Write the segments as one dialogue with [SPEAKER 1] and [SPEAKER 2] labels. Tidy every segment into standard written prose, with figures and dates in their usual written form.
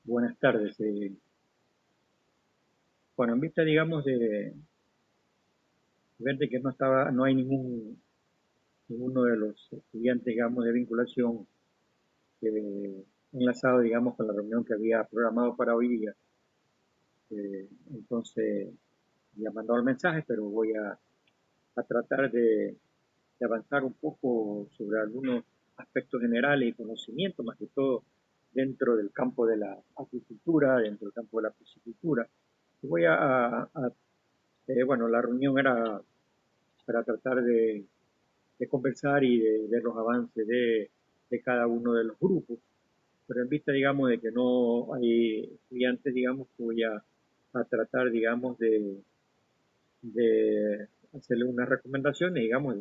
[SPEAKER 1] Buenas tardes. Bueno, en vista, digamos, de ver de que no hay ninguno de los estudiantes, digamos, de vinculación enlazado, digamos, con la reunión que había programado para hoy día. Entonces, ya mandado el mensaje, pero voy a tratar de avanzar un poco sobre algunos aspectos generales y conocimiento, más que todo dentro del campo de la agricultura, dentro del campo de la piscicultura. Voy bueno, la reunión era para tratar de conversar y de ver los avances de cada uno de los grupos. Pero en vista, digamos, de que no hay estudiantes, digamos, voy a tratar, digamos, de hacerle unas recomendaciones, digamos,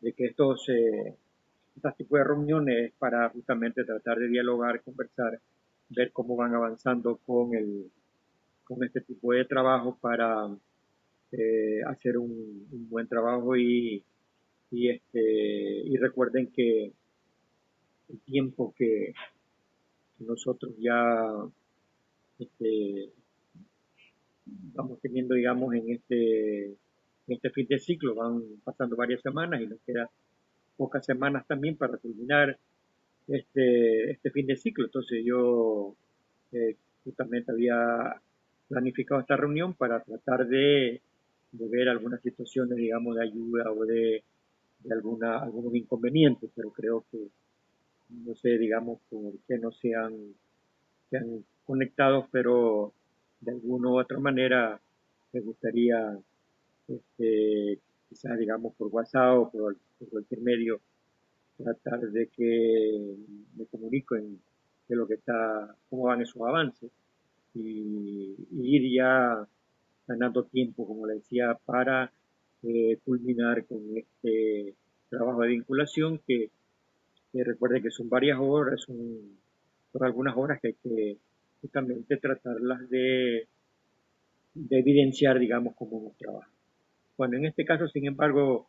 [SPEAKER 1] de que estos tipos de reuniones para justamente tratar de dialogar, conversar, ver cómo van avanzando con este tipo de trabajo para hacer un buen trabajo y recuerden que el tiempo que nosotros ya este, vamos teniendo, digamos, en este fin de ciclo, van pasando varias semanas y nos quedan pocas semanas también para culminar este fin de ciclo. Entonces yo eh, justamente había planificado esta reunión para tratar de ver algunas situaciones, digamos, de ayuda o de algunos inconvenientes, pero creo que no sé, digamos, por qué no se han conectado, pero de alguna u otra manera me gustaría, quizás, digamos, por WhatsApp o por cualquier medio, tratar de que me comuniquen de lo que está, cómo van esos avances y ir ya ganando tiempo, como le decía, para culminar con este trabajo de vinculación que recuerde que son varias horas, son algunas horas que hay que justamente tratarlas de evidenciar, digamos, como un trabajo. Bueno, en este caso, sin embargo,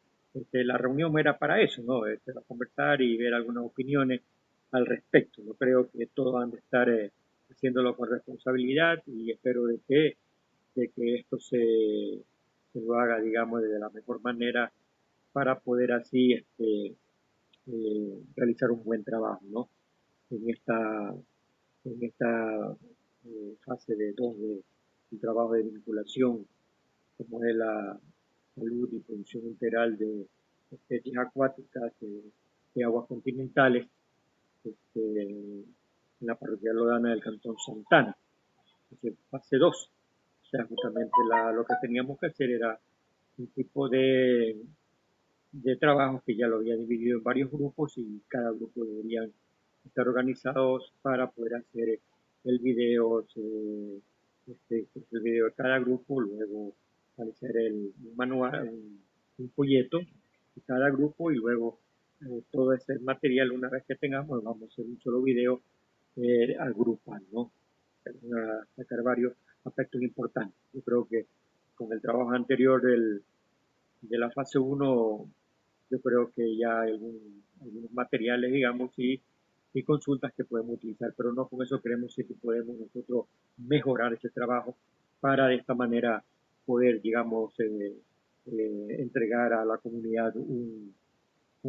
[SPEAKER 1] la reunión era para eso, ¿no? Para conversar y ver algunas opiniones al respecto. Yo creo que todos han de estar haciéndolo con responsabilidad y espero de que esto se lo haga, digamos, de la mejor manera para poder así realizar un buen trabajo, ¿no? En esta fase de dos del trabajo de vinculación, como es la salud y producción integral de especies acuáticas de aguas continentales, en la parroquia Lodana del Cantón Santana. Entonces, fase 2. O sea, justamente lo que teníamos que hacer era un tipo de trabajos que ya lo había dividido en varios grupos y cada grupo deberían estar organizados para poder hacer el video, el video de cada grupo, luego hacer un manual, un folleto de cada grupo y luego todo ese material, una vez que tengamos, vamos a hacer un solo video al grupal, ¿no? A sacar varios aspectos importantes. Yo creo que con el trabajo anterior de la fase uno yo creo que ya hay algunos materiales, digamos, y consultas que podemos utilizar, pero no con eso creemos que podemos nosotros mejorar ese trabajo para de esta manera poder, digamos, entregar a la comunidad un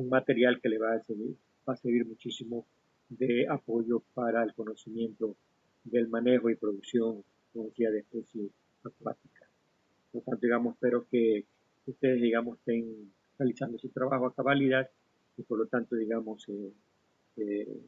[SPEAKER 1] material que le va a servir muchísimo de apoyo para el conocimiento del manejo y producción, como decía, de especies acuáticas. Por lo tanto, digamos, espero que ustedes, digamos, estén realizando su trabajo a cabalidad y por lo tanto, digamos, eh,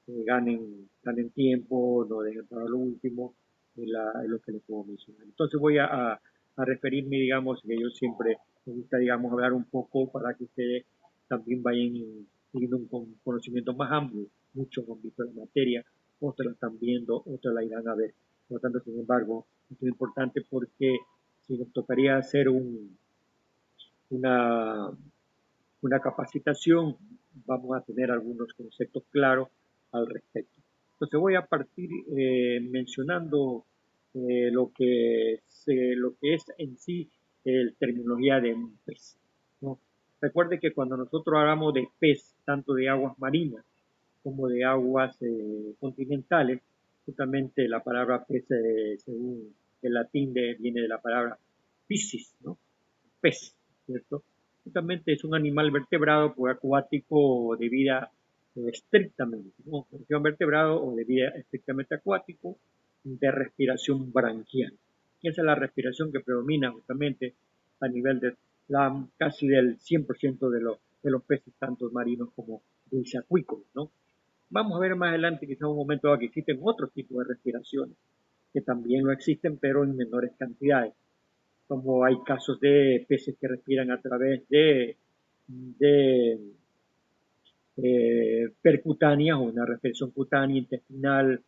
[SPEAKER 1] ganen tiempo, no dejen para lo último, es lo que les puedo mencionar. Entonces voy a referirme, digamos, que yo siempre me gusta, digamos, hablar un poco para que ustedes también vayan teniendo un conocimiento más amplio. Muchos han visto la materia, otros la están viendo, otros la irán a ver. Por lo tanto, sin embargo, esto es importante porque si nos tocaría hacer una, una capacitación, vamos a tener algunos conceptos claros al respecto. Entonces voy a partir mencionando lo que es en sí terminología de un pez, ¿no? Recuerde que cuando nosotros hablamos de pez, tanto de aguas marinas como de aguas continentales, Justamente la palabra pez, según el latín, viene de la palabra piscis, ¿no? Pez, ¿cierto? Justamente es un animal vertebrado, pues acuático de vida estrictamente, ¿no? Versión vertebrado o de vida estrictamente acuático, de respiración branquial. Esa es la respiración que predomina justamente a nivel de casi del 100% de los peces, tanto marinos como dulceacuícolas, ¿no? Vamos a ver más adelante, quizás un momento dado, que existen otros tipos de respiraciones, que también lo existen, pero en menores cantidades. Como hay casos de peces que respiran a través de percutáneas, o una respiración cutánea, intestinal,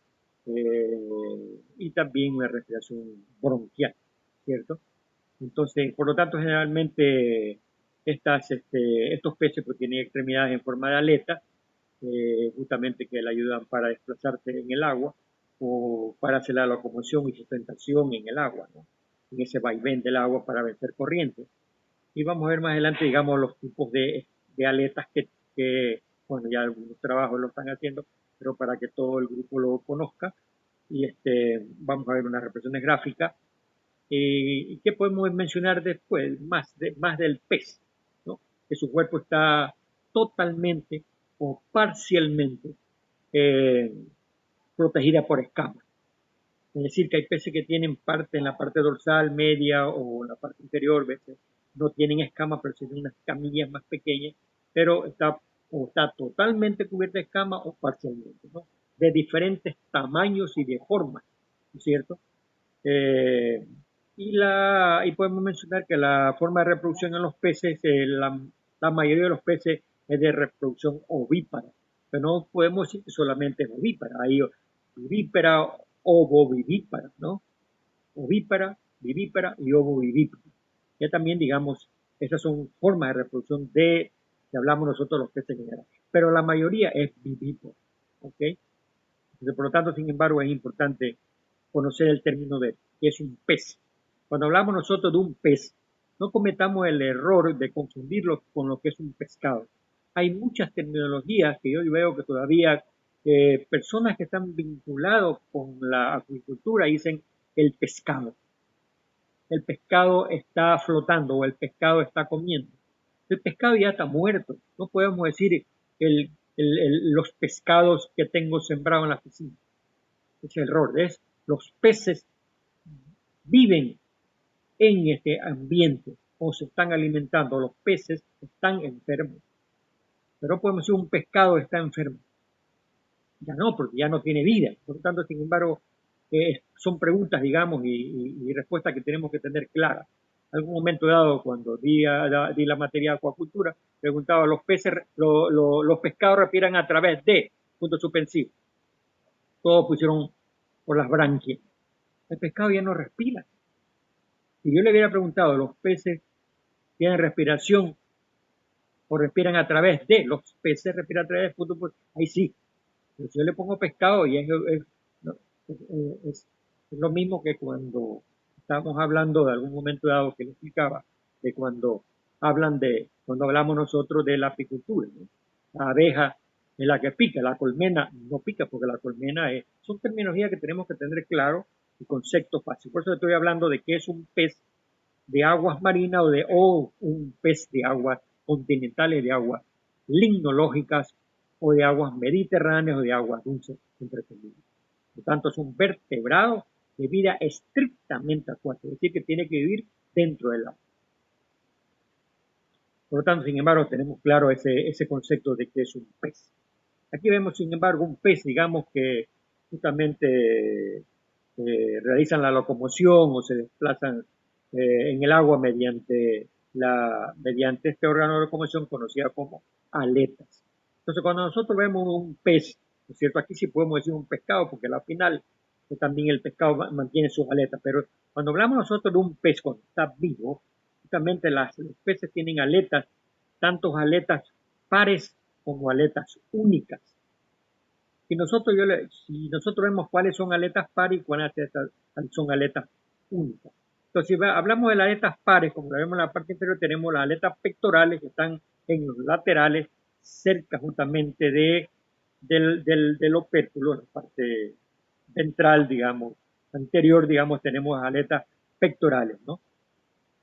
[SPEAKER 1] y también una respiración bronquial, ¿cierto? Entonces, por lo tanto, generalmente estos peces pues, tienen extremidades en forma de aleta, justamente que le ayudan para desplazarse en el agua o para hacer la locomoción y sustentación en el agua, ¿no? En ese vaivén del agua para vencer corrientes. Y vamos a ver más adelante, digamos, los tipos de aletas bueno, ya algunos trabajos lo están haciendo, pero para que todo el grupo lo conozca. Y vamos a ver unas represiones gráficas. ¿Y qué podemos mencionar después? Más del pez, ¿no? Que su cuerpo está totalmente o parcialmente eh, protegida por escamas. Es decir, que hay peces que tienen parte en la parte dorsal, media o en la parte inferior, veces no tienen escamas, pero tienen unas camillas más pequeñas, pero está totalmente cubierta de escamas o parcialmente, ¿no? De diferentes tamaños y de formas, ¿no es cierto? Eh, y podemos mencionar que la forma de reproducción en los peces, la mayoría de los peces es de reproducción ovípara, pero no podemos decir que solamente es ovípara, hay vivípara, ovovivípara, ¿no? Ovípara, vivípara y ovovivípara. Ya también, digamos, esas son formas de reproducción que hablamos nosotros los peces en general, pero la mayoría es vivípara, ¿ok? Entonces, por lo tanto, sin embargo, es importante conocer el término de qué es un pez. Cuando hablamos nosotros de un pez, no cometamos el error de confundirlo con lo que es un pescado. Hay muchas terminologías que yo veo que todavía personas que están vinculados con la acuicultura dicen el pescado. El pescado está flotando o el pescado está comiendo. El pescado ya está muerto. No podemos decir los pescados que tengo sembrado en la piscina. Es el error. Los peces viven en este ambiente o se están alimentando. Los peces están enfermos. Pero no podemos decir un pescado está enfermo. Ya no, porque ya no tiene vida. Por lo tanto, sin embargo, son preguntas, digamos, y respuestas que tenemos que tener claras. Algún momento dado, cuando di la materia de acuacultura, preguntaba, los pescados respiran a través de, punto suspensivo. Todos pusieron por las branquias. El pescado ya no respira. Si yo le hubiera preguntado, ¿los peces tienen respiración o respiran a través de? Los peces respiran a través de, punto, pues, ahí sí. Pero si yo le pongo pescado, y no, es lo mismo que cuando estamos hablando de algún momento dado que le explicaba, de cuando hablamos nosotros de la apicultura, ¿no? La abeja es la que pica, la colmena no pica, porque la colmena son terminologías que tenemos que tener claro y conceptos fáciles. Por eso estoy hablando de qué es un pez de aguas marinas o un pez de aguas continentales, de aguas limnológicas o de aguas mediterráneas o de aguas dulces, entre comillas. Por lo tanto, es un vertebrado de vida estrictamente acuática, es decir, que tiene que vivir dentro del agua. Por lo tanto, sin embargo, tenemos claro ese concepto de que es un pez. Aquí vemos, sin embargo, un pez, digamos, que justamente realizan la locomoción o se desplazan en el agua mediante este órgano de locomoción conocido como aletas. Entonces, cuando nosotros vemos un pez, ¿no es cierto? Aquí sí podemos decir un pescado, porque al final también el pescado mantiene sus aletas, pero cuando hablamos nosotros de un pez cuando está vivo, justamente los peces tienen aletas, tanto aletas pares como aletas únicas. Si nosotros vemos cuáles son aletas pares y cuáles son aletas únicas. Entonces, si hablamos de las aletas pares, como lo vemos en la parte inferior, tenemos las aletas pectorales que están en los laterales, cerca justamente del opérculo, en la parte ventral, digamos, anterior, digamos, tenemos aletas pectorales, ¿no?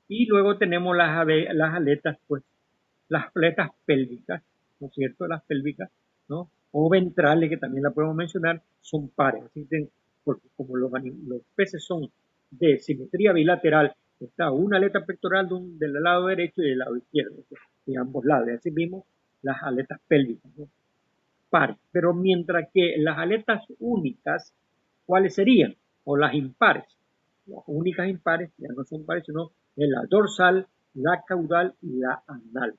[SPEAKER 1] Y luego tenemos las aletas, pues, las aletas pélvicas, ¿no es cierto? Las pélvicas, ¿no? O ventrales, que también la podemos mencionar, son pares. Existen, porque como los peces son de simetría bilateral, está una aleta pectoral del lado derecho y del lado izquierdo, de ambos lados. Así mismo, las aletas pélvicas, ¿no? Pares. Pero mientras que las aletas únicas, ¿cuáles serían? O las impares. Las únicas impares ya no son pares, sino de la dorsal, la caudal y la anal.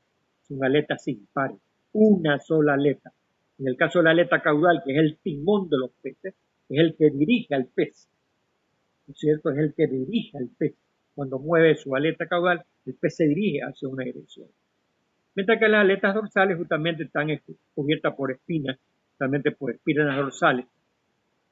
[SPEAKER 1] Son aletas impares. Una sola aleta. En el caso de la aleta caudal, que es el timón de los peces, es el que dirige al pez. ¿No es cierto? Es el que dirige al pez. Cuando mueve su aleta caudal, el pez se dirige hacia una dirección. Mientras que las aletas dorsales justamente están cubiertas por espinas, justamente por espinas dorsales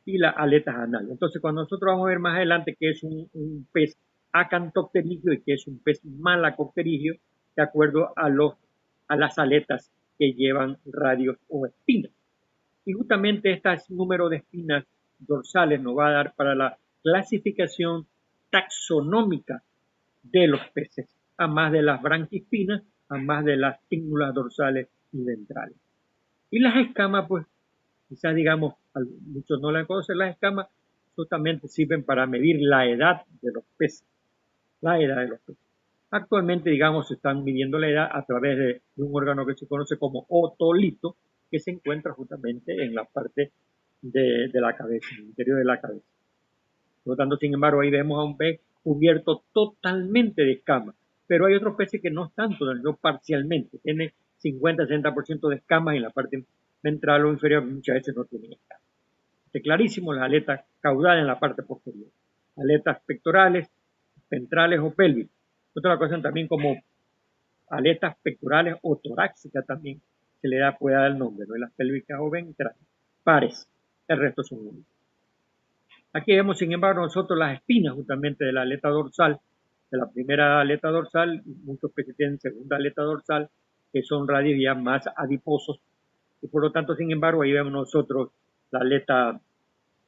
[SPEAKER 1] y las aletas anales. Entonces, cuando nosotros vamos a ver más adelante que es un pez acantocterigio y que es un pez malacocterigio, de acuerdo a las aletas que llevan radios o espinas. Y justamente este número de espinas dorsales nos va a dar para la clasificación taxonómica de los peces, a más de las branquiespinas, a más de las pínnulas dorsales y ventrales. Y las escamas, pues, quizás digamos, muchos no las conocen, las escamas justamente sirven para medir la edad de los peces, la edad de los peces. Actualmente, digamos, se están midiendo la edad a través de un órgano que se conoce como otolito, que se encuentra justamente en la parte de la cabeza, en el interior de la cabeza. Por lo tanto, sin embargo, ahí vemos a un pez cubierto totalmente de escamas. Pero hay otros peces que no están todavía, parcialmente. Tiene 50-60% de escamas en la parte ventral o inferior, muchas veces no tienen escamas. Está clarísimo, las aletas caudales en la parte posterior. Aletas pectorales, ventrales o pélvicas. Otra cosa también como aletas pectorales o torácicas también se le puede dar el nombre, ¿no? Las pélvicas o ventrales. Pares, el resto son únicos. Aquí vemos, sin embargo, nosotros las espinas justamente de la aleta dorsal, de la primera aleta dorsal, muchos peces tienen segunda aleta dorsal, que son radios ya más adiposos, y por lo tanto, sin embargo, ahí vemos nosotros la aleta,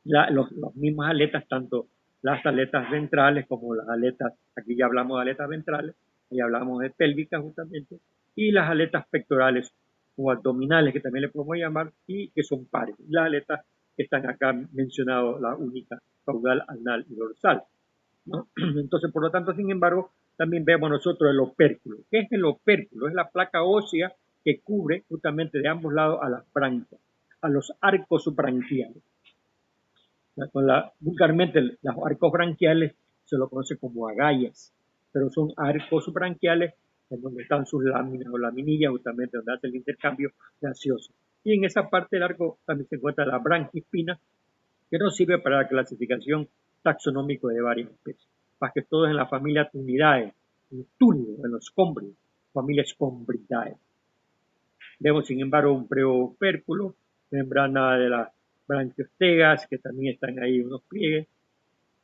[SPEAKER 1] los mismas aletas, tanto las aletas ventrales como las aletas, aquí ya hablamos de aletas ventrales, ahí hablamos de pélvicas justamente, y las aletas pectorales o abdominales, que también le podemos llamar, y que son pares. Las aletas que están acá mencionadas, la única, caudal, anal y dorsal, ¿no? Entonces, por lo tanto, sin embargo, también vemos nosotros el opérculo. ¿Qué es el opérculo? Es la placa ósea que cubre justamente de ambos lados a las branquias, a los arcos branquiales. Vulgarmente, los arcos branquiales se lo conoce como agallas, pero son arcos branquiales en donde están sus láminas o laminillas, justamente donde hace el intercambio gaseoso. Y en esa parte del arco también se encuentra la branquispina, que nos sirve para la clasificación taxonómica de varias especies. Más que todo en la familia Tunidae, en los túnidos, en los cómbridos, familia Scombridae. Vemos, sin embargo, un preopérculo, membrana de las branquiostegas, que también están ahí unos pliegues,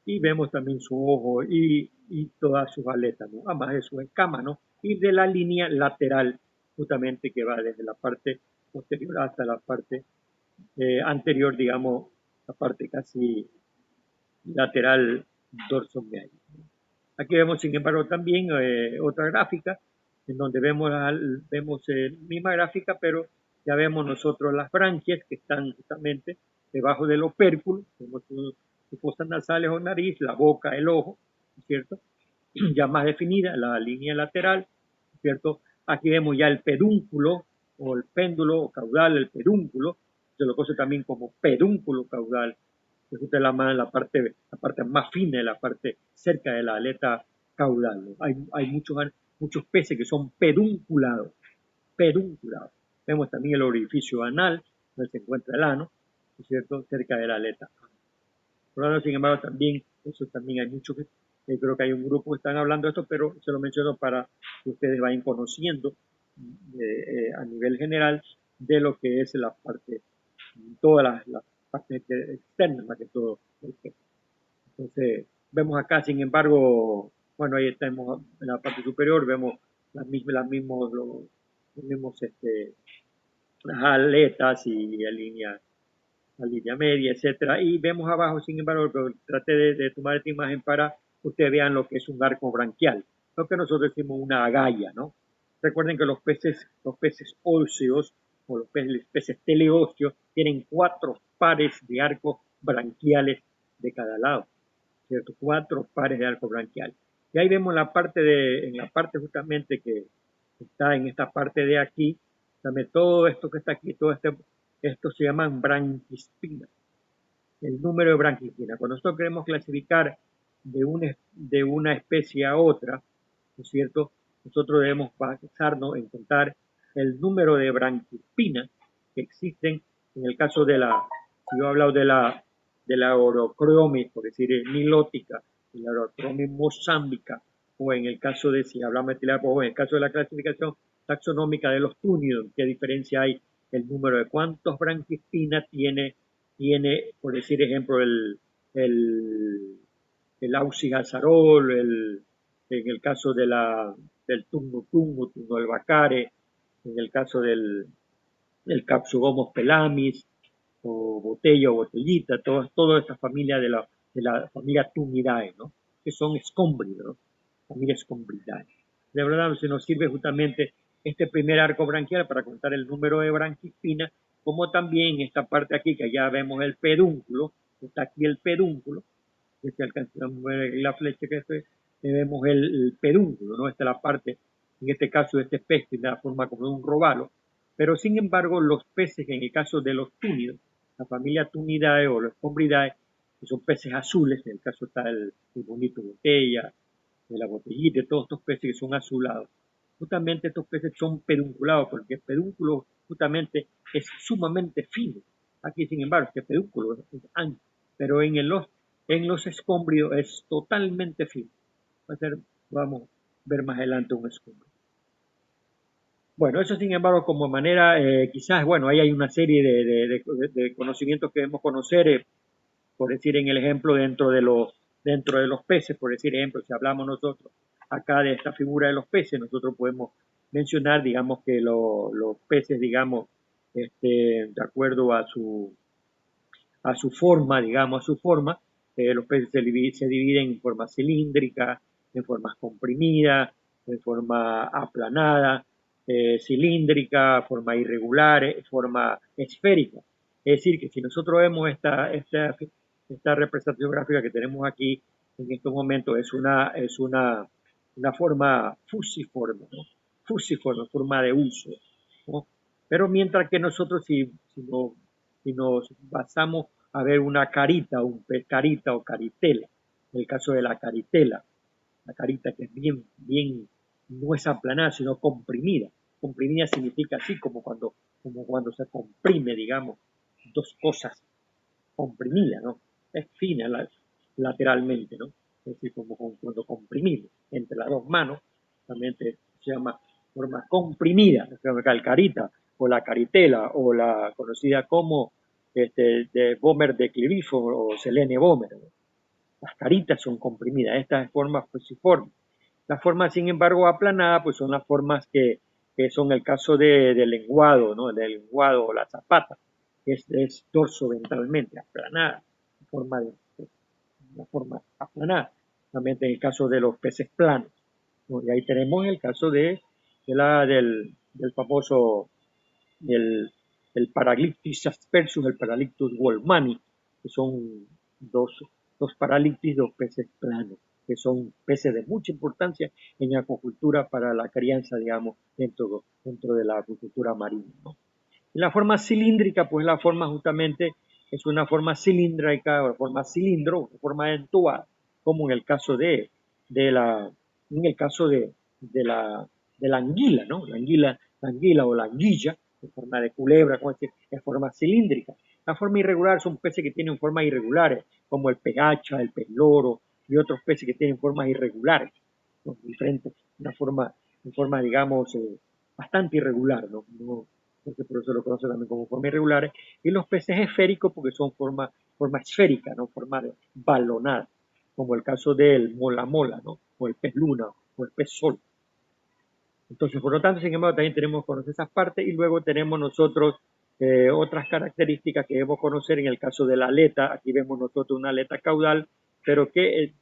[SPEAKER 1] y vemos también su ojo y todas sus aletas, ¿no? Además de su escama, ¿no? Y de la línea lateral, justamente que va desde la parte posterior hasta la parte anterior, digamos, la parte casi lateral dorso medio. Aquí vemos, sin embargo, también otra gráfica, en donde vemos misma gráfica, pero ya vemos nosotros las branquias que están justamente debajo del opérculo, vemos sus fosas nasales o nariz, la boca, el ojo, ¿cierto? Ya más definida, la línea lateral, ¿cierto? Aquí vemos ya el pedúnculo, o el péndulo, o caudal, el pedúnculo, se lo conoce también como pedúnculo caudal, que es la parte más fina, la parte cerca de la aleta caudal, ¿no? Hay muchos peces que son pedunculados, pedunculados. Vemos también el orificio anal, donde se encuentra el ano, ¿cierto? Cerca de la aleta. Por lo tanto, sin embargo, también, eso también hay muchos creo que hay un grupo que están hablando de esto, pero se lo menciono para que ustedes vayan conociendo a nivel general de lo que es la parte, todas las partes externas, más que todo. Entonces, vemos acá, sin embargo, bueno, ahí estamos en la parte superior, vemos los mismos las aletas y la línea la línea media, etcétera. Y vemos abajo, sin embargo, traté de tomar esta imagen para que ustedes vean lo que es un arco branquial, lo que nosotros decimos una agalla, ¿no? Recuerden que los peces óseos o los peces teleóseos tienen 4 pares de arcos branquiales de cada lado, ¿cierto? 4 pares de arcos branquiales. Y ahí vemos en la parte justamente que está en esta parte de aquí, también todo esto que está aquí, esto se llaman branquispinas, el número de branquispinas. Cuando nosotros queremos clasificar de una especie a otra, ¿no es cierto? Nosotros debemos basarnos en contar el número de branquispinas que existen en el caso si yo he hablado de la Orochromis, por decir, nilótica, de la Orochromis mozámbica, o en el caso de, si hablamos de o en el caso de la clasificación taxonómica de los túnidos, ¿qué diferencia hay? El número de cuántos branquispinas tiene, por decir ejemplo, el auxigazarol, en el caso del tungo albacare, en el caso del Capsugomos pelamis, o botella o botellita, toda esta familia de la familia Tumidae, ¿no? Que son escómbridos, ¿no? Familia Escombridae. De verdad, se nos sirve justamente este primer arco branquial para contar el número de branquispinas, como también esta parte aquí, que ya vemos el pedúnculo, está aquí el pedúnculo, que se alcanza la flecha vemos el pedúnculo, ¿no? Esta es la parte, en este caso de este pez, que da forma como de un robalo, pero sin embargo los peces, en el caso de los túnidos, la familia Tunidae o los Combridae, que son peces azules, en el caso está el bonito botella, de la botellita, de todos estos peces que son azulados. Justamente estos peces son pedunculados, porque el pedúnculo justamente es sumamente fino. Aquí, sin embargo, este pedúnculo es ancho, pero en los escombrios es totalmente fino. Vamos a ver más adelante un escombro. Bueno, eso sin embargo como manera, quizás, bueno, ahí hay una serie de conocimientos que debemos conocer, por decir en el ejemplo dentro de los peces, por decir ejemplo, si hablamos nosotros acá de esta figura de los peces, nosotros podemos mencionar, digamos, que los peces, digamos, de acuerdo a su forma, digamos, a su forma, los peces se dividen en forma cilíndrica, en forma comprimida, en forma aplanada, cilíndrica, forma irregular, forma esférica. Es decir, que si nosotros vemos esta representación gráfica que tenemos aquí en estos momentos, una forma fusiforme, ¿no? Fusiforme, forma de uso, ¿no? Pero mientras que nosotros, si nos basamos a ver una carita, un pez carita o caritela, en el caso de la carita que es bien, no es aplanada, sino comprimida. Comprimida significa así como cuando se comprime, digamos, dos cosas comprimidas, ¿no? Es fina lateralmente, ¿no? Es decir, como cuando comprimimos entre las dos manos, también se llama forma comprimida, el carita o la caritela o la conocida como de Bomer de Clivifo o Selene Bomer, ¿no? Las caritas son comprimidas, estas formas fusiformes. Las formas, sin embargo, aplanadas, pues son las formas que son el caso del lenguado, ¿no? Del lenguado o la zapata, que es dorso ventralmente aplanada, una forma aplanada. También en el caso de los peces planos, ¿no? Y ahí tenemos el caso del famoso, del, el Paraglyptis aspersus, el Paraglyptus wolmani, que son dos Paraglyptis, dos peces planos, que son peces de mucha importancia en la acuicultura para la crianza, digamos, dentro de la acuicultura marina, ¿no? Y la forma cilíndrica, pues la forma justamente es una forma cilíndrica, o forma cilindro, forma entubada, como en el caso de la, en el caso de la anguila, ¿no? La anguila o la anguilla, en forma de culebra, como decir, es forma cilíndrica. La forma irregular son peces que tienen formas irregulares, como el pez hacha, el pez loro y otros peces que tienen formas irregulares, ¿no? Diferentes, una forma digamos, bastante irregular, ¿no? Entonces por eso lo conocen también como formas irregulares, y los peces esféricos porque son forma esférica, ¿no? Forma de balonada, como el caso del mola mola, ¿no? O el pez luna, o el pez sol. Entonces, por lo tanto, sin embargo, también tenemos que conocer esas partes, y luego tenemos nosotros Otras características que debemos conocer en el caso de la aleta, aquí vemos nosotros una aleta caudal, pero que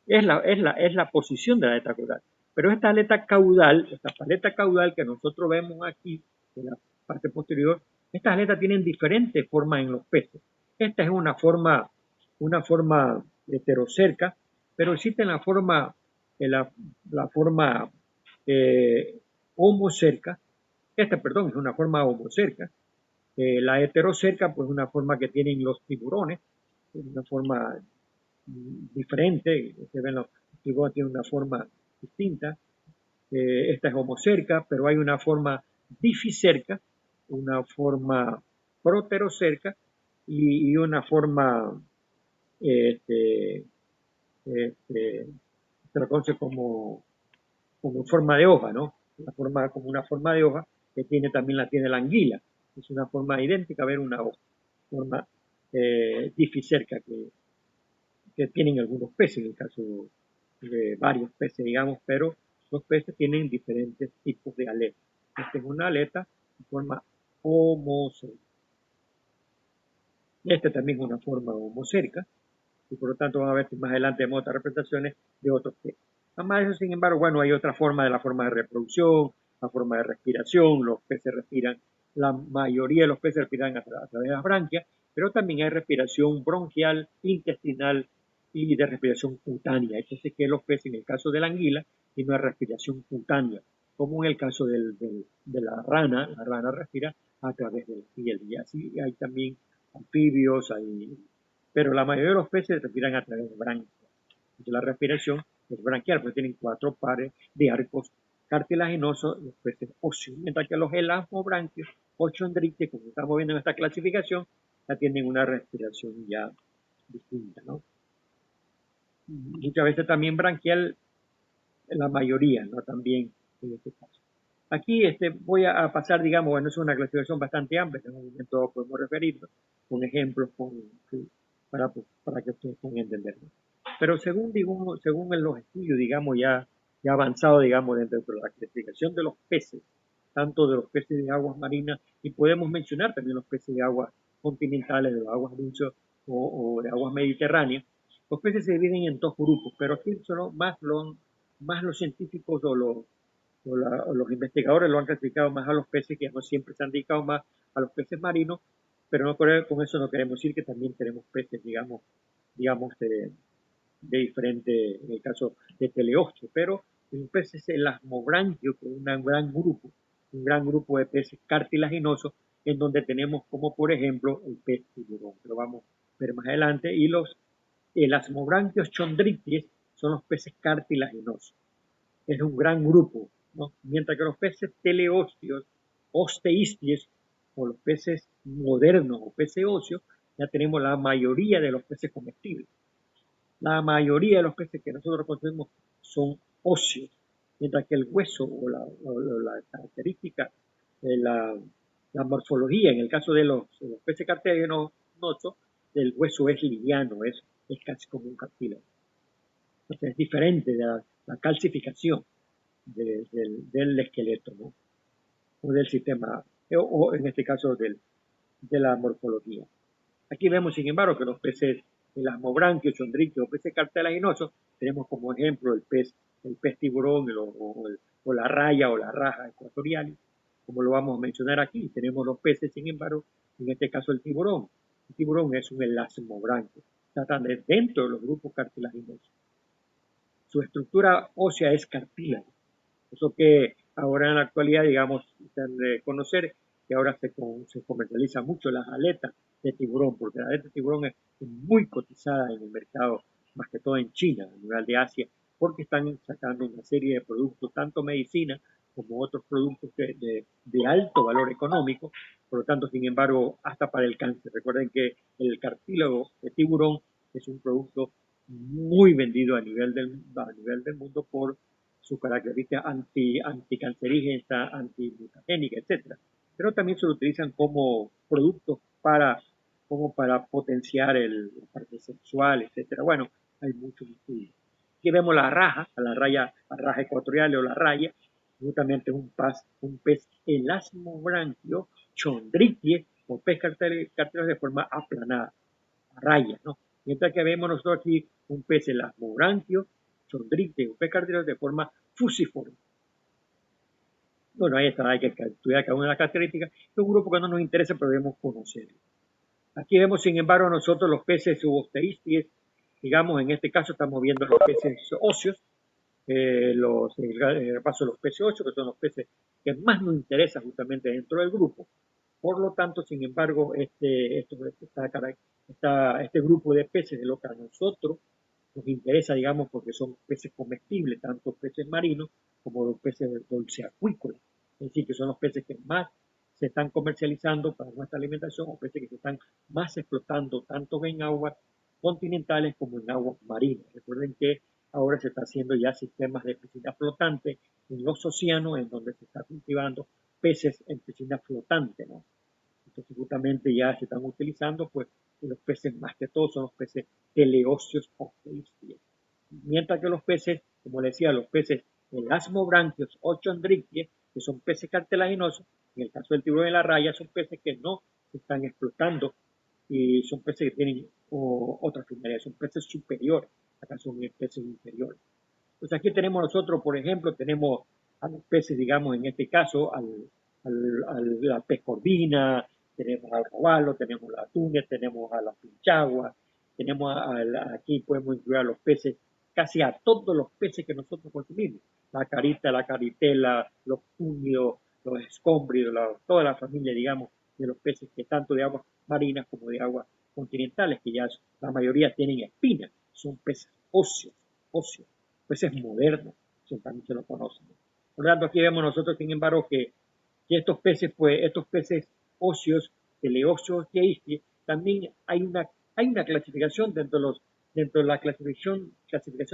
[SPEAKER 1] es la posición de la aleta caudal. Pero esta aleta caudal que nosotros vemos aquí, en la parte posterior, estas aletas tienen diferentes formas en los peces. Esta es una forma heterocerca, pero existe la forma eh, homocerca. Esta, perdón, es una forma homocerca. La heterocerca, pues una forma que tienen los tiburones, una forma diferente, se ven los tiburones tienen una forma distinta. Esta es homocerca, pero hay una forma dificerca, una forma proterocerca y una forma este, este, se lo conoce como forma de hoja, ¿no? Como una forma de hoja que también la tiene la anguila. Es una forma idéntica a ver una hoja, forma dificerca que tienen algunos peces, en el caso de varios peces, digamos, pero los peces tienen diferentes tipos de aletas. Esta es una aleta de forma homocerca. Esta también es una forma homocerca, y por lo tanto van a ver más adelante otras representaciones de otros peces. Además de eso, sin embargo, bueno, hay otra forma de la forma de reproducción, la forma de respiración, los peces respiran, la mayoría de los peces respiran a través de las branquias, pero también hay respiración bronquial, intestinal y de respiración cutánea. Entonces, que los peces, en el caso de la anguila, tienen una respiración cutánea, como en el caso de la rana respira a través de la piel. Y así hay también anfibios, pero la mayoría de los peces respiran a través de branquias. Entonces, la respiración es branquial, porque tienen 4 pares de arcos cartilaginosos, los peces óseos, mientras que los elasmobranquios o chondrites, como estamos viendo en esta clasificación, ya tienen una respiración ya distinta, ¿no? Muchas veces también branquial, la mayoría, ¿no? También en este caso. Aquí voy a pasar, digamos, bueno, es una clasificación bastante amplia, en un momento podemos referirnos con ejemplos para que ustedes puedan entender. Pero según en los estudios, digamos, ya avanzado, digamos, dentro de la clasificación de los peces, tanto de los peces de aguas marinas, y podemos mencionar también los peces de aguas continentales, de las aguas dulces o de aguas mediterráneas, los peces se dividen en 2 grupos, pero aquí solo más los científicos o los investigadores lo han clasificado más a los peces, que no siempre se han dedicado más a los peces marinos, pero no con eso no queremos decir que también tenemos peces, digamos de diferente, en el caso de teleosteo, pero los peces elasmobranquio, que es un gran grupo de peces cartilaginosos, en donde tenemos como por ejemplo el pez tiburón, que lo vamos a ver más adelante, y los elasmobranquios chondrites son los peces cartilaginosos. Es un gran grupo, ¿no? Mientras que los peces teleosteos, osteísties, o los peces modernos o peces óseos, ya tenemos la mayoría de los peces comestibles. La mayoría de los peces que nosotros consumimos son óseos, mientras que el hueso o la característica de la morfología, en el caso de los peces cartilaginosos, el hueso es liviano, es casi como un cartílago. Entonces es diferente de la calcificación del esqueleto, ¿no? O del sistema, o en este caso de la morfología. Aquí vemos, sin embargo, que los peces elasmobranquios, chondritos o peces cartilaginosos, tenemos como ejemplo el pez tiburón o la raya o la raja ecuatorial, como lo vamos a mencionar aquí. Tenemos los peces, sin embargo, en este caso el tiburón. El tiburón es un elasmobranquio, está dentro de los grupos cartilaginosos. Su estructura ósea es cartílago. Eso que ahora en la actualidad, digamos, de conocer que ahora se comercializa mucho las aletas de tiburón, porque la aleta de tiburón es muy cotizada en el mercado, más que todo en China, a nivel de Asia, porque están sacando una serie de productos, tanto medicina como otros productos de alto valor económico, por lo tanto, sin embargo, hasta para el cáncer. Recuerden que el cartílago de tiburón es un producto muy vendido a nivel del mundo por su característica anticancerígena, antimutagénica, etcétera. Pero también se lo utilizan como productos como para potenciar la parte sexual, etcétera. Bueno, hay muchos estudios. Aquí vemos la raja ecuatorial o la raya, justamente es un pez elasmobranquio chondritie, o pez cartilaginóso de forma aplanada, a rayas, ¿no? Mientras que vemos nosotros aquí un pez elasmobranquio, chondrite, un pez cartilaginóso de forma fusiforme. Bueno, ahí está, hay que estudiar cada una de las características. Es un grupo que no nos interesa, pero debemos conocerlo. Aquí vemos, sin embargo, nosotros los peces subosteístes, digamos, en este caso estamos viendo los peces óseos, el paso de los peces óseos, que son los peces que más nos interesan justamente dentro del grupo. Por lo tanto, sin embargo, este grupo de peces de lo que a nosotros nos interesa, digamos, porque son peces comestibles, tanto peces marinos como los peces dulceacuícolas. Es decir, que son los peces que más se están comercializando para nuestra alimentación, o peces que se están más explotando tanto en aguas continentales como en aguas marinas. Recuerden que ahora se está haciendo ya sistemas de piscina flotante en los océanos, en donde se está cultivando peces en piscina flotante, ¿no? Entonces justamente ya se están utilizando pues los peces, más que todo son los peces teleóseos osteístes. Mientras que los peces, como les decía, los peces elasmobranquios o chondrichthyes, que son peces cartilaginosos, en el caso del tiburón de la raya, son peces que no se están explotando y son peces que tienen otra finalidad, son peces superiores, acá son peces inferiores. Entonces aquí tenemos nosotros, por ejemplo, tenemos a los peces, digamos, en este caso, la pez corvina, tenemos al robalo, tenemos la túnez, tenemos a la pinchagua, tenemos aquí podemos incluir a los peces, casi a todos los peces que nosotros consumimos, la carita, la caritela, los túnidos, los escombrios, toda la familia, digamos, de los peces que tanto de aguas marinas como de aguas continentales, que ya la mayoría tienen espinas, son peces óseos, peces modernos, eso también se lo conocen. Por lo tanto, aquí vemos nosotros, sin embargo, que estos peces, pues, estos peces óseos, teleóseos y aisties, también hay una clasificación dentro de la clasificación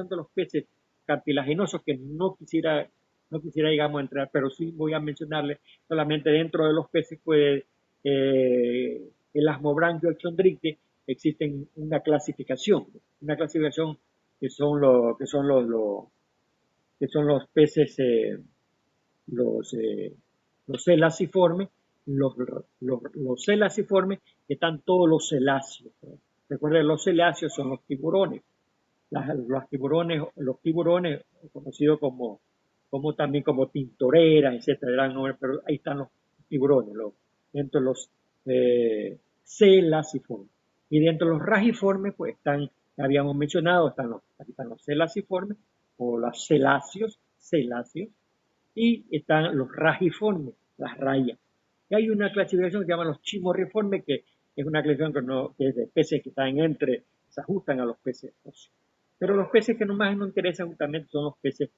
[SPEAKER 1] de los peces cartilaginosos que no quisiera, digamos, entrar, pero sí voy a mencionarles solamente dentro de los peces, pues, el asmobranquio, el chondrite, existen una clasificación que son los peces, los celaciformes, los celaciformes, que están todos los celáceos. Recuerden, los celáceos son los tiburones. Los tiburones, conocidos también como tintoreras, etcétera, pero ahí están los tiburones, dentro de los celaciformes. Y dentro de los rajiformes, pues habíamos mencionado, aquí están los celaciformes, o los celáceos, y están los rajiformes, las rayas. Y hay una clasificación que se llama los chimorriformes, que es una clasificación que es de peces que están se ajustan a los peces óseos. Pero los peces que más nos interesan justamente son los peces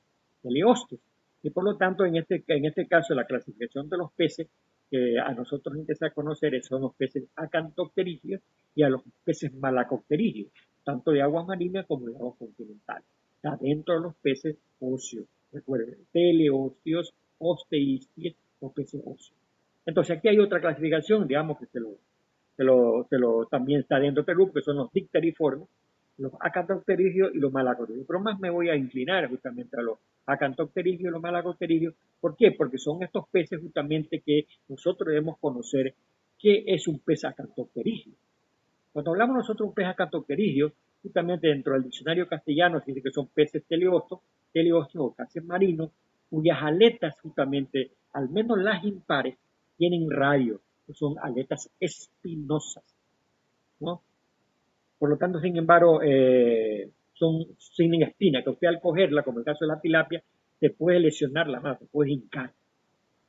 [SPEAKER 1] teleósteos. Y por lo tanto, en este caso, la clasificación de los peces que a nosotros nos interesa conocer son los peces acantocterígeos y a los peces malacocterígeos, tanto de aguas marinas como de aguas continentales. Está dentro de los peces óseos. Recuerden, teleósteos, osteísties o peces óseos. Entonces aquí hay otra clasificación, digamos, que también está dentro de este grupo, que son los dicteriformes, los acantocterigios y los malacocterigios. Pero más me voy a inclinar justamente a los acantocterigios y los malacocterigios. ¿Por qué? Porque son estos peces justamente que nosotros debemos conocer qué es un pez acantocterigio. Cuando hablamos nosotros de un pez acantocterigio, justamente dentro del diccionario castellano se dice que son peces teleósteos o peces marinos, cuyas aletas justamente, al menos las impares, tienen radios, que son aletas espinosas, ¿no? Por lo tanto, sin embargo, son sin espina, que usted al cogerla, como el caso de la tilapia, se puede lesionar la mano, se puede hincar.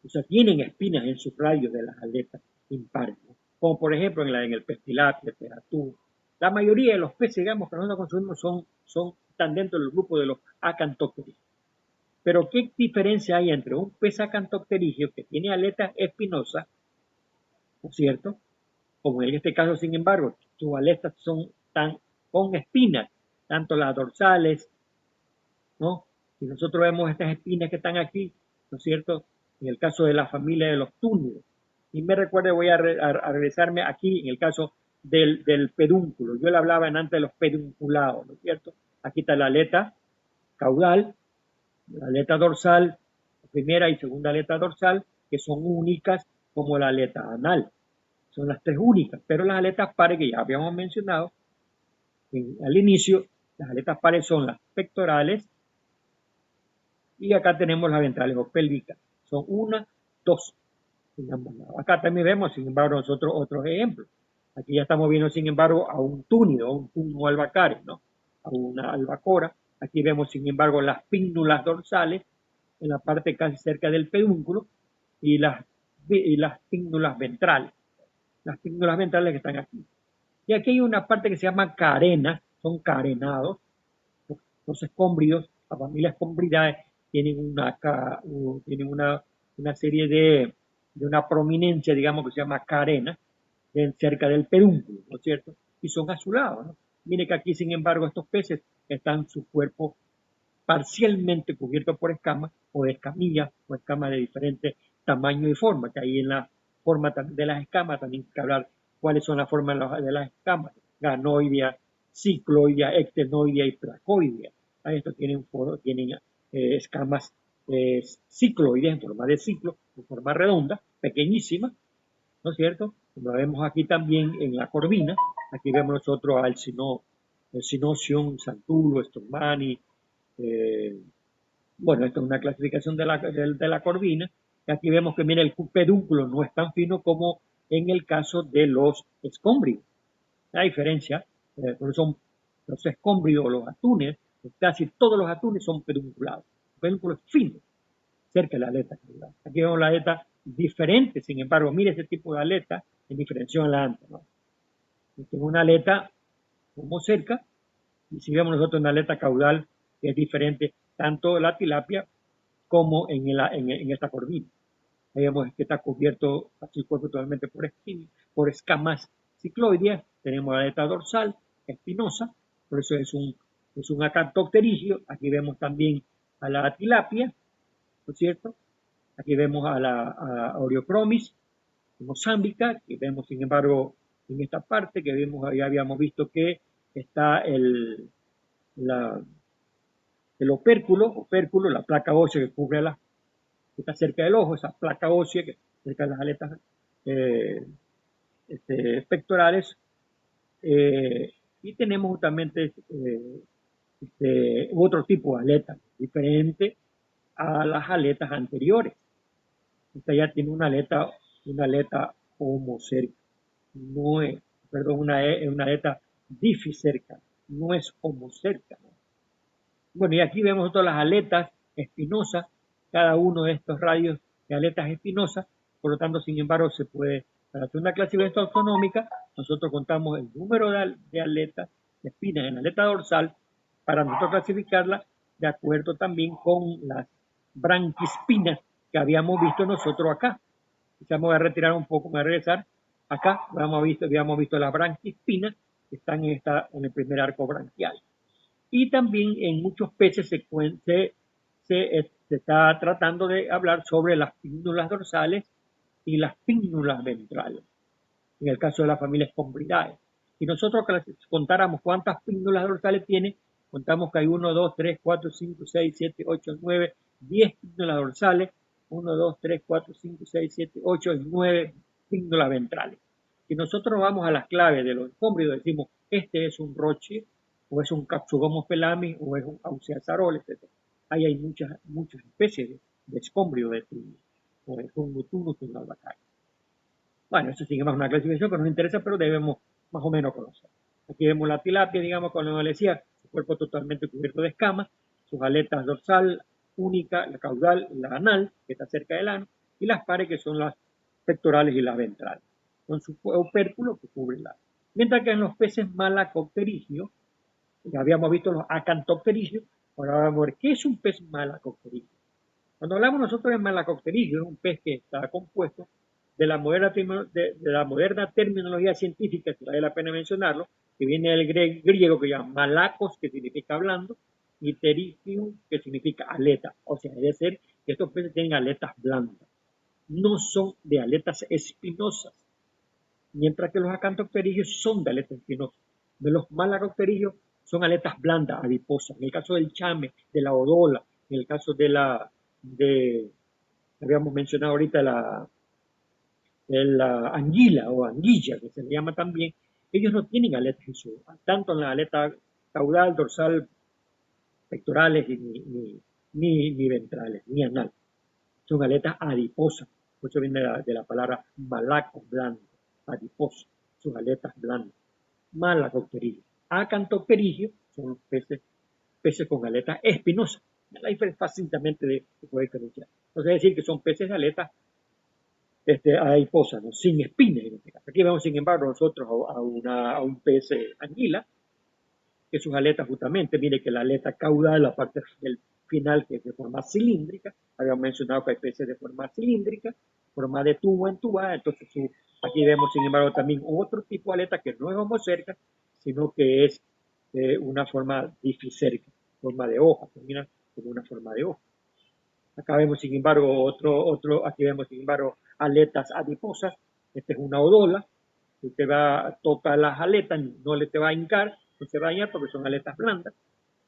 [SPEAKER 1] O sea, tienen espinas en sus radios de las aletas impares, ¿no? Como por ejemplo en el pez tilapia, el pez atún. La mayoría de los peces, digamos, que nosotros consumimos están dentro del grupo de los acantocterigios. Pero ¿qué diferencia hay entre un pez acantocterigio que tiene aletas espinosas, ¿no es cierto? Como en este caso, sin embargo, sus aletas están con espinas, tanto las dorsales, ¿no? Si nosotros vemos estas espinas que están aquí, ¿no es cierto? En el caso de la familia de los túnidos. Y me recuerda, voy a regresarme aquí en el caso del pedúnculo. Yo le hablaba antes de los pedunculados, ¿no es cierto? Aquí está la aleta caudal, la aleta dorsal, primera y segunda aleta dorsal, que son únicas como la aleta anal. Son las tres únicas, pero las aletas pares que ya habíamos mencionado al inicio, las aletas pares son las pectorales y acá tenemos las ventrales o pélvicas. Son una, dos en ambos lados. Acá también vemos, sin embargo, nosotros otros ejemplos. Aquí ya estamos viendo, sin embargo, a un túnido, a un tuno albacares, ¿no? A una albacora. Aquí vemos, sin embargo, las pínnulas dorsales en la parte casi cerca del pedúnculo y las pínnulas ventrales. Las pínnulas ventrales que están aquí. Y aquí hay una parte que se llama carena, son carenados. Los escómbridos, la familia Escombridae, tienen una serie de una prominencia, digamos, que se llama carena, cerca del pedúnculo, ¿no es cierto? Y son azulados, ¿no? Mire que aquí, sin embargo, estos peces están su cuerpo parcialmente cubierto por escamas o escamillas o escamas de diferentes tamaños y formas, que ahí en la forma de las escamas también hay que hablar cuáles son las formas de las escamas, ganoidea, cicloidea, ectenoidea y placoidea. Estos tienen escamas cicloides en forma de ciclo, en forma redonda, pequeñísima, ¿no es cierto? Como vemos aquí también en la corvina, aquí vemos nosotros el Cynocium, Santulo, Stormani, eh, bueno, esto es una clasificación de la corvina, y aquí vemos que, mira, el pedúnculo no es tan fino como en el caso de los escómbridos. La diferencia, por eso son los escómbridos, los atunes, casi todos los atunes son pedunculados. El pedúnculo es fino, cerca de la aleta caudal. Aquí vemos la aleta diferente, sin embargo, mire ese tipo de aleta en diferencia a la anterior, ¿no? Tengo una aleta como cerca, y si vemos nosotros una aleta caudal que es diferente tanto la tilapia como en esta corvina. Ahí vemos que está cubierto casi el cuerpo totalmente por escamas cicloideas. Tenemos la aleta dorsal espinosa, por eso es un acantocterigio. Aquí vemos también a la tilapia, ¿no es cierto? Aquí vemos a Oreochromis mozámbica, que vemos, sin embargo, en esta parte que ya habíamos visto que está el opérculo, la placa ósea que cubre que está cerca del ojo, esa placa ósea que está cerca de las aletas eh, pectorales, y tenemos justamente otro tipo de aletas, diferente a las aletas anteriores. Esta ya tiene una aleta homocerca, no es, perdón, una aleta dificerca, no es homocerca, ¿no? Bueno, y aquí vemos todas las aletas espinosas, cada uno de estos radios de aletas espinosas, por lo tanto, sin embargo, para hacer una clasificación taxonómica, nosotros contamos el número de aletas, de espinas en la aleta dorsal, para nosotros clasificarla de acuerdo también con las branquispinas que habíamos visto nosotros acá. Ya me voy a retirar un poco, me voy a regresar. Acá habíamos visto las branquispinas que están en el primer arco branquial. Y también en muchos peces se está tratando de hablar sobre las pínnulas dorsales y las pínnulas ventrales, en el caso de la familia Escombridae. Si nosotros contáramos cuántas pínnulas dorsales tiene, contamos que hay 1, 2, 3, 4, 5, 6, 7, 8, 9, 10 pínnulas dorsales, 1, 2, 3, 4, 5, 6, 7, 8 y 9 pínnulas ventrales. Si nosotros vamos a las claves de los escombridos, decimos, este es un roche, o es un Capsugomos pelamis, o es un Auceasarol, etc. Ahí hay muchas especies de escombrio de tuno, o de fungo tuno, tuno albacaria. Bueno, eso sigue más una clasificación que nos interesa, pero debemos más o menos conocer. Aquí vemos la tilapia, digamos, como les decía, su cuerpo totalmente cubierto de escamas, sus aletas dorsal, única, la caudal, la anal, que está cerca del ano, y las pares, que son las pectorales y las ventrales, con su opérculo que cubre el ano. Mientras que en los peces malacopterigios, ya habíamos visto los acantopterigios, ahora vamos a ver qué es un pez malacopterigio. Cuando hablamos nosotros de malacopterigio, es un pez que está compuesto de la moderna terminología científica, que vale la pena mencionarlo, que viene del griego, que llama malacos, que significa hablando, y terigium, que significa aleta. O sea, debe ser que estos peces tienen aletas blandas, no son de aletas espinosas, mientras que los acantopterigios son de aletas espinosas. De los malacopterigios son aletas blandas, adiposas. En el caso del chame, de la odola, en el caso habíamos mencionado ahorita la anguila o anguilla, que se le llama también, ellos no tienen aletas en tanto en la aleta caudal, dorsal, pectorales, ni ventrales, ni anal. Son aletas adiposas. Por eso viene de la palabra malaco, blando, adiposo. Son aletas blandas. Malacopterigio. Acantopterigio son peces con aletas espinosas. La diferencia fácilmente se puede diferenciar. Entonces, es decir que son peces de aletas adiposas, ¿no? Sin espinas en este caso. Aquí vemos, sin embargo, nosotros a un pez anguila, que sus aletas justamente, mire que la aleta caudal, la parte del final que es de forma cilíndrica, habíamos mencionado que hay peces de forma cilíndrica, forma de tubo entubada, entonces aquí vemos sin embargo también otro tipo de aleta que no es homocerca, sino que es una forma dificerca, forma de hoja, termina como una forma de hoja. Acá vemos sin embargo aquí vemos sin embargo aletas adiposas, esta es una odola, usted toca las aletas, no le te va a hincar, no se va a dañar porque son aletas blandas.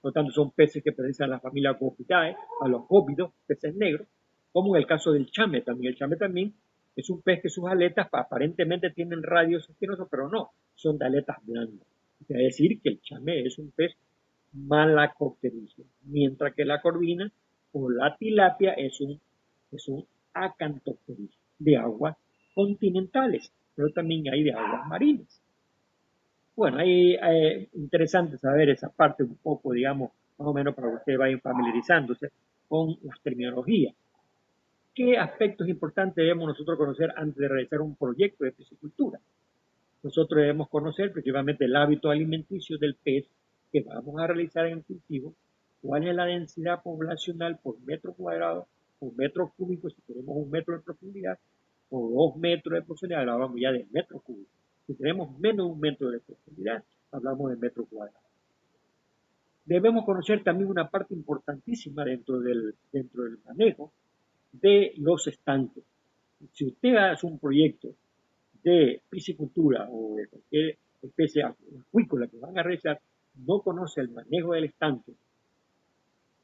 [SPEAKER 1] Por lo tanto, son peces que pertenecen a la familia Gobiidae, a los góbidos, peces negros, como en el caso del chame también. El chame también es un pez que sus aletas aparentemente tienen radios espinosos, pero no, son de aletas blandas. Es decir, que el chame es un pez malacopterizo, mientras que la corvina o la tilapia es un acantopterizo de aguas continentales, pero también hay de aguas marinas. Bueno, ahí es interesante saber esa parte un poco, digamos, más o menos para que ustedes vayan familiarizándose con las terminologías. ¿Qué aspectos importantes debemos nosotros conocer antes de realizar un proyecto de piscicultura? Nosotros debemos conocer principalmente el hábito alimenticio del pez que vamos a realizar en el cultivo, cuál es la densidad poblacional por metro cuadrado, por metro cúbico, si tenemos 1 metro de profundidad, o 2 metros de profundidad, hablamos ya de metro cúbico. Si tenemos menos de 1 metro de profundidad, hablamos de metro cuadrado. Debemos conocer también una parte importantísima dentro del manejo de los estanques. Si usted hace un proyecto de piscicultura o de cualquier especie acuícola que van a realizar, no conoce el manejo del estanque,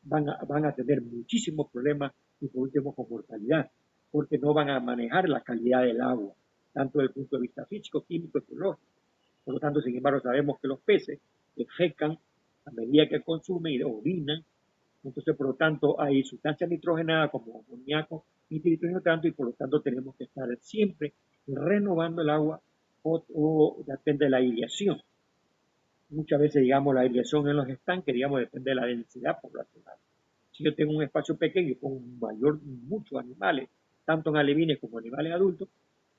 [SPEAKER 1] van a tener muchísimos problemas y por último con mortalidad, porque no van a manejar la calidad del agua, tanto desde el punto de vista físico, químico, ecológico. Por lo tanto, sin embargo, sabemos que los peces defecan a medida que consumen y orinan. Entonces, por lo tanto, hay sustancias nitrogenadas como amoníaco, nitrógeno tanto, y por lo tanto tenemos que estar siempre renovando el agua o depende de la aireación. Muchas veces, digamos, la aireación en los estanques, digamos, depende de la densidad poblacional. Si yo tengo un espacio pequeño con muchos animales, tanto en alevines como animales adultos,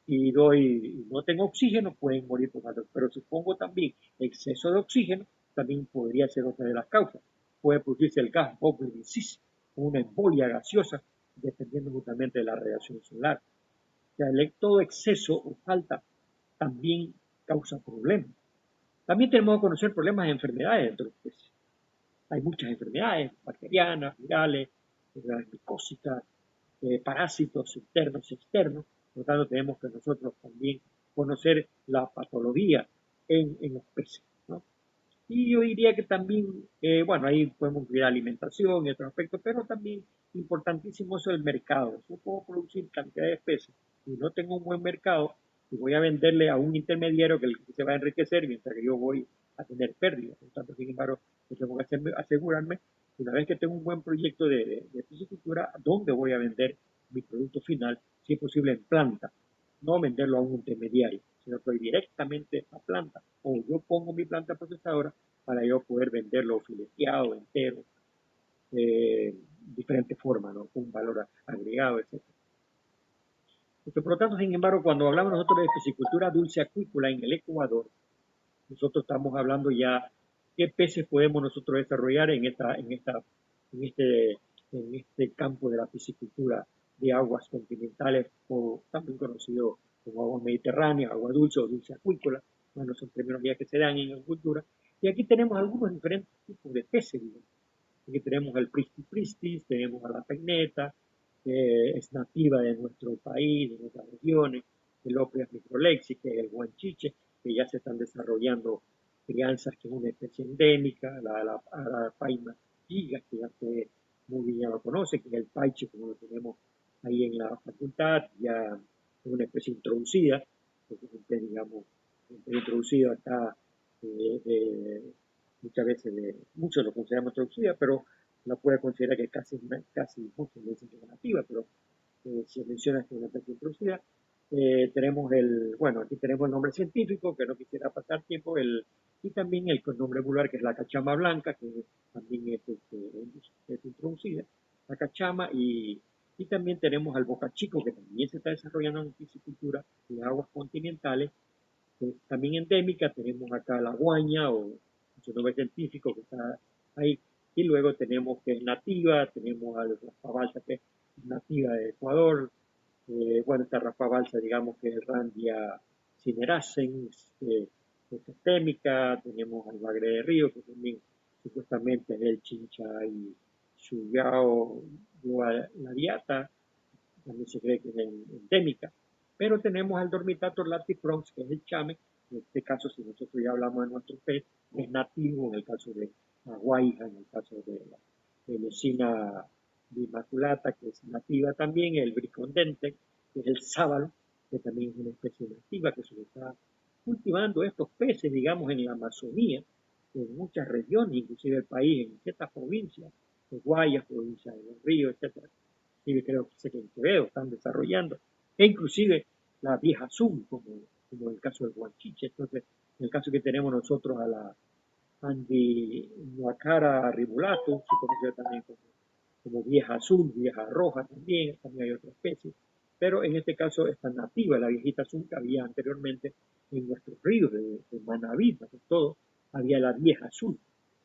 [SPEAKER 1] y no tengo oxígeno, pueden morir por calor. Pero supongo también exceso de oxígeno, también podría ser otra de las causas. Puede producirse el gas Bouverie-Cis, una embolia gaseosa, dependiendo justamente de la radiación solar. O sea, todo exceso o falta también causa problemas. También tenemos que conocer problemas de enfermedades dentro de los peces. Hay muchas enfermedades bacterianas, virales, micóticas, parásitos internos y externos. Por lo tanto, tenemos que nosotros también conocer la patología en los peces, ¿no? Y yo diría que también, bueno, ahí podemos incluir alimentación y otros aspectos, pero también importantísimo es el mercado. Yo puedo producir cantidad de peces y no tengo un buen mercado y voy a venderle a un intermediario que se va a enriquecer mientras que yo voy a tener pérdidas. Por tanto, sin embargo, yo tengo que asegurarme, una vez que tengo un buen proyecto de piscicultura, dónde voy a vender mi producto final, si es posible en planta, no venderlo a un intermediario, sino que directamente a planta. O yo pongo mi planta procesadora para yo poder venderlo fileteado, entero, diferentes formas, ¿no? Con un valor agregado, etc. Por lo tanto, sin embargo, cuando hablamos nosotros de piscicultura dulce acuícola en el Ecuador, nosotros estamos hablando ya qué peces podemos nosotros desarrollar en este campo de la piscicultura de aguas continentales, o también conocido como agua mediterránea, agua dulce o dulce acuícola. Bueno, son terminologías que se dan en agricultura. Y aquí tenemos algunos diferentes tipos de peces. Digamos. Aquí tenemos el pristis pristis, tenemos a la peineta, que es nativa de nuestro país, de nuestras regiones, el Oprea microlexi, que es el guanchiche, que ya se están desarrollando crianzas que es una especie endémica, la paima giga, que ya usted muy bien ya lo conoce, que es el paiche, como lo tenemos ahí en la facultad, ya es una especie introducida, porque es un pez, digamos, un pez introducido acá, muchas veces, muchos lo consideramos introducida, pero la puede considerar que casi muchos dicen que es nativa, pero se menciona que es una especie introducida. Bueno, aquí tenemos el nombre científico, que no quisiera pasar tiempo, y también el nombre vulgar, que es la cachama blanca, que también es introducida, la cachama, y también tenemos al bocachico, que también se está desarrollando en piscicultura de aguas continentales, que es también endémica. Tenemos acá la guaña, o su nombre científico, que está ahí, y luego tenemos que es nativa, tenemos a la raspabalsa, que es nativa de Ecuador. Bueno, esta raspabalsa, digamos que es Randia cineracens, que es endémica. Tenemos al bagre de río, que también supuestamente es el chincha y suyao la también se cree que es endémica. Pero tenemos al Dormitator latifrons, que es el chame. En este caso, si nosotros ya hablamos de nuestro pez, es nativo. En el caso de la guaija, en el caso de la Messina bimaculata, que es nativa también, el bricondente, que es el sábalo, que también es una especie nativa, que se está cultivando estos peces, digamos, en la Amazonía, en muchas regiones, inclusive el país, en ciertas provincias, de Guayas, provincia de Los Ríos, etcétera. Inclusive creo que sé que en Quevedo están desarrollando, e inclusive la vieja azul, como en el caso del guanchiche. Entonces, en el caso que tenemos nosotros a la Andinuacara ribulato, se conoce también como vieja azul, vieja roja también hay otra especie, pero en este caso está nativa, la viejita azul que había anteriormente en nuestros ríos de Manaví, sobre todo, había la vieja azul.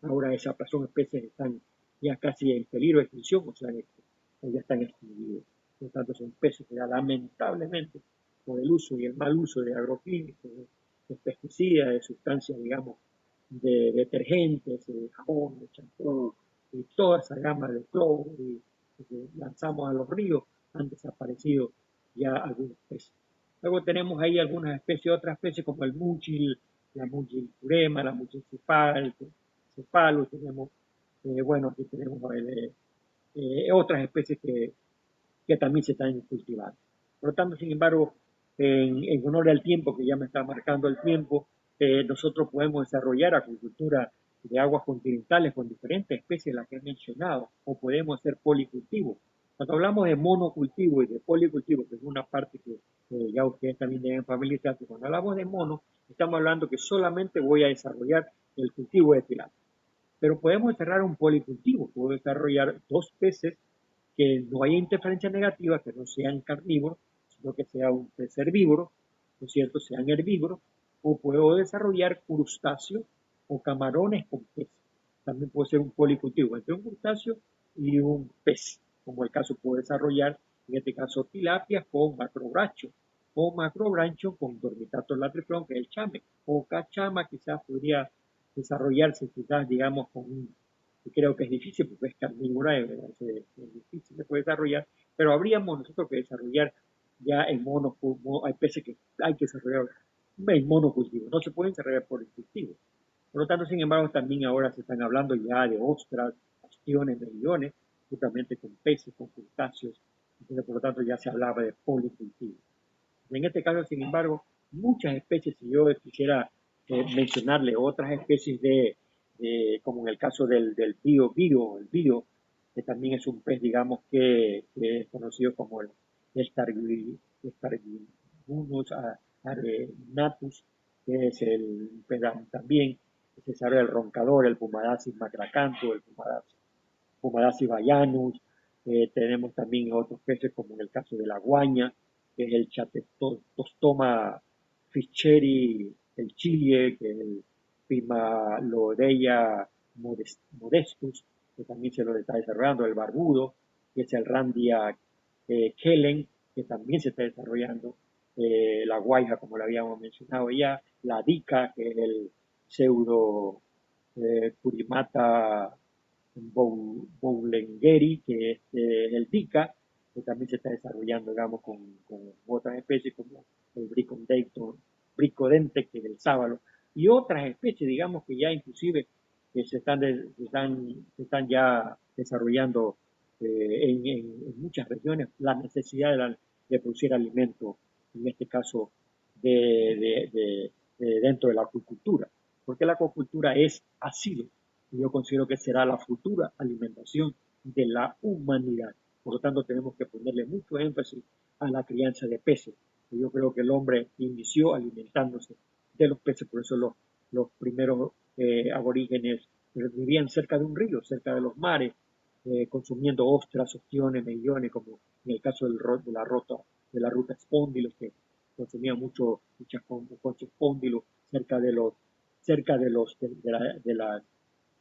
[SPEAKER 1] Ahora esas son especies que están ya casi en peligro de extinción, o ya están extinguidos. Por lo tanto, son peces que ya lamentablemente, por el uso y el mal uso de agroquímicos, de pesticidas, de sustancias, digamos, de detergentes, de jabón, de champú, y toda esa gama de cloro que lanzamos a los ríos, han desaparecido ya algunos peces. Luego tenemos ahí algunas especies, otras especies como el múchil, la múchil purema, la múchil cepalo, tenemos, bueno, aquí tenemos otras especies que también se están cultivando. Por lo tanto, sin embargo, en honor al tiempo, que ya me está marcando el tiempo, nosotros podemos desarrollar acuicultura de aguas continentales con diferentes especies, las que he mencionado, o podemos hacer policultivo. Cuando hablamos de monocultivo y de policultivo, que es una parte que ya ustedes también deben familiarizarse, cuando hablamos de mono, estamos hablando que solamente voy a desarrollar el cultivo de tilapia. Pero podemos desarrollar un policultivo, puedo desarrollar dos peces que no haya interferencia negativa, que no sean carnívoros, sino que sea un pez herbívoro, ¿no es cierto?, sean herbívoros, o puedo desarrollar crustáceos o camarones con pez. También puede ser un policultivo entre un crustáceo y un pez, como el caso puedo desarrollar, en este caso, tilapia con macrobrancho, o macrobrancho con dormitato latriflón, que es el chame, o cachama quizás podría desarrollarse quizás, digamos, con un, y creo que es difícil porque es carnívora, es difícil de poder desarrollar, pero habríamos nosotros que desarrollar ya en monocultivo. Hay peces que hay que desarrollar en monocultivo, no se pueden desarrollar por el cultivo. Por lo tanto, sin embargo, también ahora se están hablando ya de ostras, bastiones, melillones, justamente con peces, con crustáceos. Entonces, por lo tanto, ya se hablaba de policultivo. En este caso, sin embargo, muchas especies, si yo quisiera mencionarle otras especies como en el caso del el bio, que también es un pez, digamos, que es conocido como el Estargillus arenatus, que es el pez también, que se sabe el roncador, el Pumadacis macracanto, el Pumadacis bayanus. Tenemos también otros peces como en el caso de la guaña, que es el Chatestostoma fischeri, el chile, que es el Primaloreia modestus, que también se lo está desarrollando, el barbudo, que es el Randia kellen, que también se está desarrollando, la guaija, como lo habíamos mencionado ya, la dica, que es el pseudo Purimata Boulengeri, que es el Dica, que también se está desarrollando, digamos, con otras especies como el Bricodente, que es el sábalo, y otras especies, digamos, que ya inclusive que se están ya desarrollando en muchas regiones la necesidad de producir alimento en este caso dentro de la acuicultura, porque la acuicultura ha sido, y yo considero que será la futura alimentación de la humanidad. Por lo tanto, tenemos que ponerle mucho énfasis a la crianza de peces. Yo creo que el hombre inició alimentándose de los peces, por eso los primeros aborígenes vivían cerca de un río, cerca de los mares, consumiendo ostras, ostiones, mejillones, como en el caso de la ruta espóndilo, que consumía muchas conchas espóndilo cerca de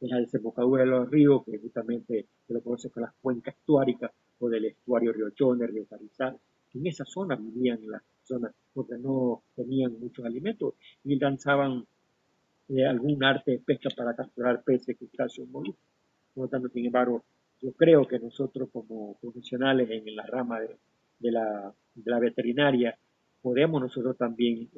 [SPEAKER 1] la desembocadura de los ríos, que justamente se lo conoce con las cuencas estuáricas o del estuario Río Chone, Río Carizal. En esa zona vivían las zonas porque no tenían muchos alimentos y lanzaban algún arte de pesca para capturar peces, crustáceos, moluscos. Por lo tanto, sin embargo, yo creo que nosotros como profesionales en la rama de la veterinaria podemos nosotros también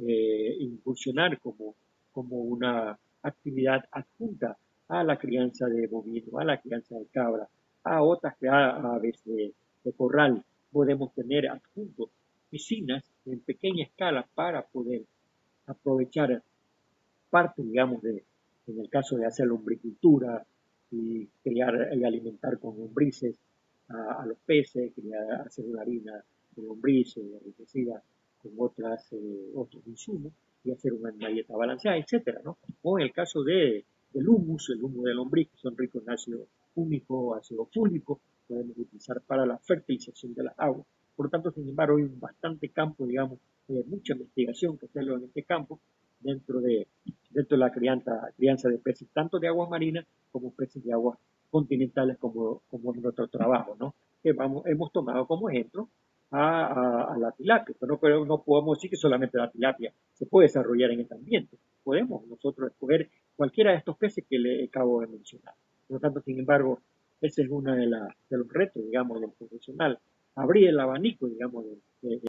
[SPEAKER 1] incursionar como una actividad adjunta a la crianza de bovino, a la crianza de cabra, a otras aves de corral. Podemos tener adjuntos piscinas en pequeña escala para poder aprovechar parte, digamos, en el caso de hacer lombricultura y criar y alimentar con lombrices a los peces, hacer una harina de lombrices enriquecida con otros insumos y hacer una dieta balanceada, etcétera, ¿no? O en el caso del humus, el humus de lombriz, que son ricos en ácido húmico, ácido fúlico, podemos utilizar para la fertilización de las aguas. Por lo tanto, sin embargo, hay bastante campo, digamos, mucha investigación que hacerlo en este campo dentro de la crianza de peces, tanto de aguas marinas como peces de aguas continentales, como en nuestro trabajo, ¿no? Que hemos tomado como ejemplo a la tilapia, pero no podemos decir que solamente la tilapia se puede desarrollar en este ambiente. Podemos nosotros escoger cualquiera de estos peces que le acabo de mencionar. Por lo tanto, sin embargo, ese es uno de los retos, digamos, del profesional, abrir el abanico, digamos, de